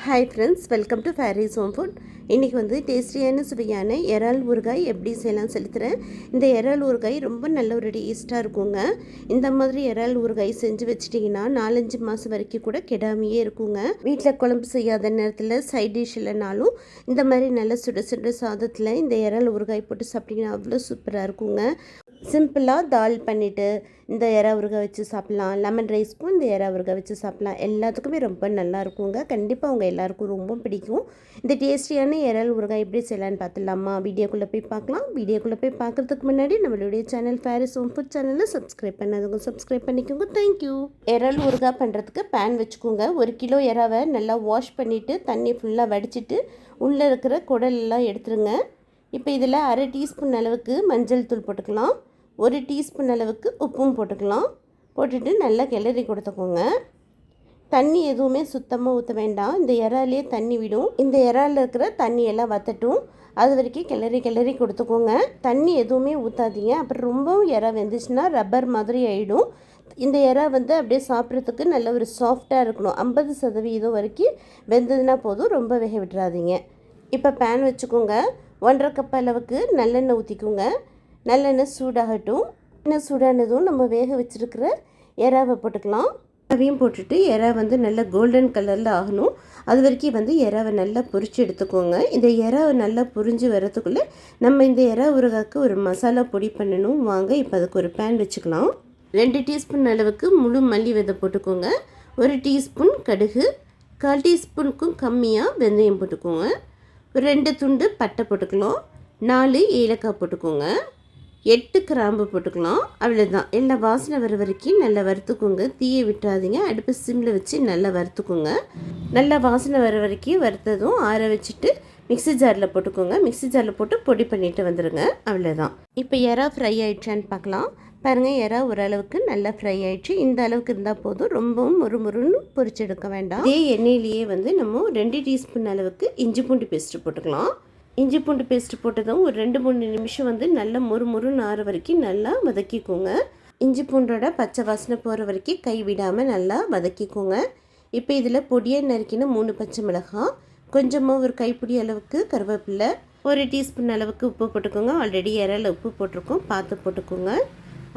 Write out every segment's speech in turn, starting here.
Hi friends, welcome to Faris home food. இன்றைக்கி வந்து டேஸ்டியான சுவையான இறால் ஊறுகாய் எப்படி செய்யலாம் செலுத்துகிறேன். இந்த இறால் ஊறுகாய் ரொம்ப நல்ல ஒரு டேஸ்ட்டாக இருக்குங்க. இந்த மாதிரி இறால் ஊறுகாய் செஞ்சு வச்சிட்டிங்கன்னா 4-5 மாதம் வரைக்கும் கூட கெடாமையே இருக்குங்க. வீட்டில் குழம்பு செய்யாத நேரத்தில் சைட் டிஷ் இல்லைனாலும் இந்த மாதிரி நல்ல சுட சுட சாதத்தில் இந்த இறால் ஊறுகாய் போட்டு சாப்பிட்டிங்கன்னா அவ்வளோ சூப்பராக இருக்குங்க. சிம்பிளாக தால் பண்ணிவிட்டு இந்த இறா ஊறுகாய் வச்சு சாப்பிட்லாம். லெமன் ரைஸ்க்கும் இந்த இறா ஊறுகாய் வச்சு சாப்பிட்லாம். எல்லாத்துக்குமே ரொம்ப நல்லா இருக்குங்க. கண்டிப்பாக அவங்க எல்லாருக்கும் ரொம்ப பிடிக்கும். இந்த டேஸ்டியான இறால் ஊறுகாய் எப்படி செய்யலான்னு பார்த்துடலாமா? வீடியோக்குள்ளே போய் பார்க்கலாம். வீடியோக்குள்ளே போய் பார்க்குறதுக்கு முன்னாடி நம்மளுடைய சேனல் ஃபேரிஸ் ஹோம் ஃபுட் சேனலில் சப்ஸ்கிரைப் பண்ணாதவங்க சப்ஸ்கிரைப் பண்ணிக்கோங்க. தேங்க்யூ. இறால் ஊறுகாய் பண்ணுறதுக்கு பேன் வச்சுக்கோங்க. 1 கிலோ இறாவை நல்லா வாஷ் பண்ணிவிட்டு தண்ணி ஃபுல்லாக வடிச்சிட்டு உள்ளே இருக்கிற குடலெல்லாம் எடுத்துருங்க. இப்போ இதில் 1/2 டீஸ்பூன் அளவுக்கு மஞ்சள் தூள் போட்டுக்கலாம். 1 டீஸ்பூன் அளவுக்கு உப்பும் போட்டுக்கலாம். போட்டுட்டு நல்லா கிளறி கொடுத்துக்கோங்க. தண்ணி எதுவுமே சுத்தமாக ஊற்ற வேண்டாம். இந்த இறாலே தண்ணி விடும். இந்த இறாலில் இருக்கிற தண்ணியெல்லாம் வற்றட்டும். அது வரைக்கும் கிளறி கொடுத்துக்கோங்க. தண்ணி எதுவுமே ஊற்றாதீங்க. அப்புறம் ரொம்பவும் இறா வெந்துச்சுன்னா ரப்பர் மாதிரி ஆகிடும். இந்த இறா வந்து அப்படியே சாப்பிட்றதுக்கு நல்ல ஒரு சாஃப்டாக இருக்கணும். 50% வரைக்கும் வெந்ததுன்னா போதும். ரொம்ப வேக விட்டுறாதீங்க. இப்போ பேன் வச்சுக்கோங்க. 1.5 கப் அளவுக்கு நல்லெண்ணெய் ஊற்றிக்கோங்க. நல்லெண்ணெய் சூடாகட்டும். எண்ணெய் சூடானதும் நம்ம வேக வச்சுருக்கிற இறாவை போட்டுக்கலாம். இறாவையும் போட்டுட்டு இறா வந்து நல்லா கோல்டன் கலரில் ஆகணும். அது வரைக்கும் வந்து இறாவை நல்லா பொரிச்சு எடுத்துக்கோங்க. இந்த இறாவை நல்லா பொரிஞ்சு வரதுக்குள்ளே நம்ம இந்த இறா ஊறுகாய்க்கு ஒரு மசாலா பொடி பண்ணணும். வாங்க இப்போ அதுக்கு ஒரு பேன் வச்சுக்கலாம். 2 டீஸ்பூன் அளவுக்கு முழு மல்லி விதை போட்டுக்கோங்க. 1 டீஸ்பூன் கடுகு, 1/4 டீஸ்பூனுக்கும் கம்மியாக வெந்தயம் போட்டுக்கோங்க. 2 துண்டு பட்டை போட்டுக்கலாம். 4 ஏலக்காய் போட்டுக்கோங்க. 8 கிராம்பு போட்டுக்கலாம். அவ்வளோதான். எல்லா வாசனை வர வரைக்கும் நல்லா வறுத்துக்கோங்க. தீயை விட்டுறாதீங்க. அடுப்பு சிம்மில் வச்சு நல்லா வறுத்துக்கோங்க. நல்லா வாசனை வர வரைக்கும் வறுத்ததும் ஆற வச்சுட்டு மிக்ஸி ஜாரில் போட்டுக்கோங்க. மிக்ஸி ஜாரில் போட்டு பொடி பண்ணிட்டு வந்துடுங்க. அவ்வளோதான். இப்போ இறா ஃப்ரை ஆகிடுச்சான்னு பார்க்கலாம். பாருங்கள், இறா ஓரளவுக்கு நல்லா ஃப்ரை ஆகிடுச்சு. இந்த அளவுக்கு இருந்தால் போதும். ரொம்பவும் முறுமுறுன்னு பொரிச்சு எடுக்க வேண்டாம். இதே எண்ணெயிலேயே வந்து நம்ம 2 டீஸ்பூன் அளவுக்கு இஞ்சி பூண்டு பேஸ்ட்டு போட்டுக்கலாம். இஞ்சி பூண்டு பேஸ்ட்டு போட்டதும் ஒரு 2-3 நிமிஷம் வந்து நல்லா முறுமுறுன்னு ஆற வரைக்கும் நல்லா வதக்கிக்கோங்க. இஞ்சி பூண்டோட பச்சை வாசனை போகிற வரைக்கும் கை விடாமல் நல்லா வதக்கிக்கோங்க. இப்போ இதில் பொடியாக நறுக்கின 3 பச்சை மிளகாய், கொஞ்சமாக ஒரு கைப்பிடி அளவுக்கு கருவேப்பிலை, 1 டீஸ்பூன் அளவுக்கு உப்பு போட்டுக்கோங்க. ஆல்ரெடி இறால உப்பு போட்டிருக்கோம், பார்த்து போட்டுக்கோங்க.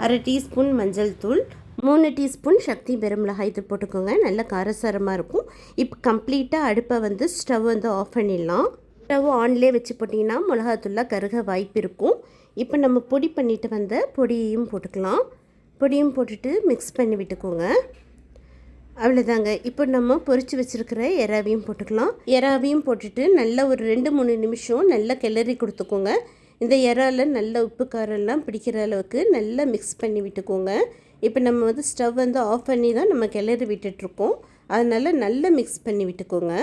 1/2 டீஸ்பூன் மஞ்சள் தூள், 3 டீஸ்பூன் சக்தி பெருமிளகாய் தூள் போட்டுக்கோங்க. நல்ல காரசாரமாக இருக்கும். இப்போ கம்ப்ளீட்டாக அடுப்பை வந்து ஸ்டவ் வந்து ஆஃப் பண்ணிடலாம். ஸ்டவ் ஆன்லேயே வச்சு போட்டிங்கன்னா மிளகாத்தூள்லாம் கருக வாய்ப்பு இருக்கும். இப்போ நம்ம பொடி பண்ணிட்டு வந்த பொடியையும் போட்டுக்கலாம். பொடியும் போட்டுட்டு மிக்ஸ் பண்ணி விட்டுக்கோங்க. அவ்வளோதாங்க. இப்போ நம்ம பொரித்து வச்சுருக்கிற இறாவையும் போட்டுக்கலாம். இறாவையும் போட்டுட்டு நல்லா ஒரு 2-3 நிமிஷம் நல்லா கிளறி கொடுத்துக்கோங்க. இந்த இறால நல்ல உப்பு காரெல்லாம் பிடிக்கிற அளவுக்கு நல்லா மிக்ஸ் பண்ணி விட்டுக்கோங்க. இப்போ நம்ம வந்து ஸ்டவ் வந்து ஆஃப் பண்ணி தான் நம்ம கிளறி விட்டுட்ருக்கோம். அதனால் நல்லா மிக்ஸ் பண்ணி விட்டுக்கோங்க.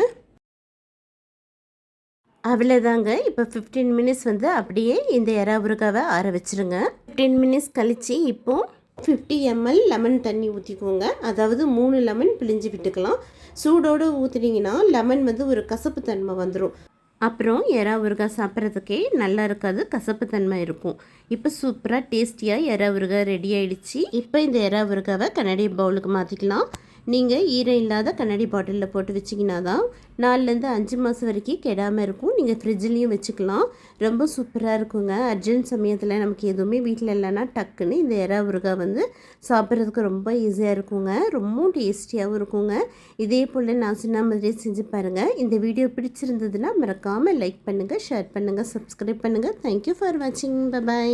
அவ்வளோதாங்க. இப்போ 15 மினிட்ஸ் வந்து அப்படியே இந்த இறா ஊறுகாவை ஆற வச்சுருங்க. 15 மினிட்ஸ் கழித்து இப்போது 50 ml லெமன் தண்ணி ஊற்றிக்கோங்க. அதாவது 3 லெமன் பிழிஞ்சு விட்டுக்கலாம். சூடோடு ஊற்றுனீங்கன்னா லெமன் வந்து ஒரு கசப்பு தன்மை வந்துடும். அப்புறம் இறா ஊறுகாய் சாப்பிட்றதுக்கே நல்லா இருக்காது, கசப்பு தன்மை இருக்கும். இப்போ சூப்பராக டேஸ்டியாக இறா ஊறுகாய் ரெடி ஆகிடுச்சு. இப்போ இந்த இறா ஊறுகாவை கண்ணாடி பவுலுக்கு மாற்றிக்கலாம். நீங்கள் ஈரம் இல்லாத கண்ணாடி பாட்டிலில் போட்டு வச்சிங்கன்னா தான் 4-5 மாதம் வரைக்கும் கெடாமல் இருக்கும். நீங்கள் ஃப்ரிட்ஜ்லேயும் வச்சுக்கலாம். ரொம்ப சூப்பராக இருக்குங்க. அர்ஜென்ட் சமயத்தில் நமக்கு எதுவுமே வீட்டில் இல்லைன்னா டக்குன்னு இந்த இறா ஊறுகாய் வந்து சாப்பிட்றதுக்கு ரொம்ப ஈஸியாக இருக்குங்க. ரொம்ப டேஸ்டியாகவும் இருக்குங்க. இதே போல் நான் சொன்ன மாதிரி செஞ்சு பாருங்கள். இந்த வீடியோ பிடிச்சிருந்ததுன்னா மறக்காமல் லைக் பண்ணுங்கள், ஷேர் பண்ணுங்கள், சப்ஸ்கிரைப் பண்ணுங்கள். தேங்க்யூ ஃபார் வாட்சிங். பை.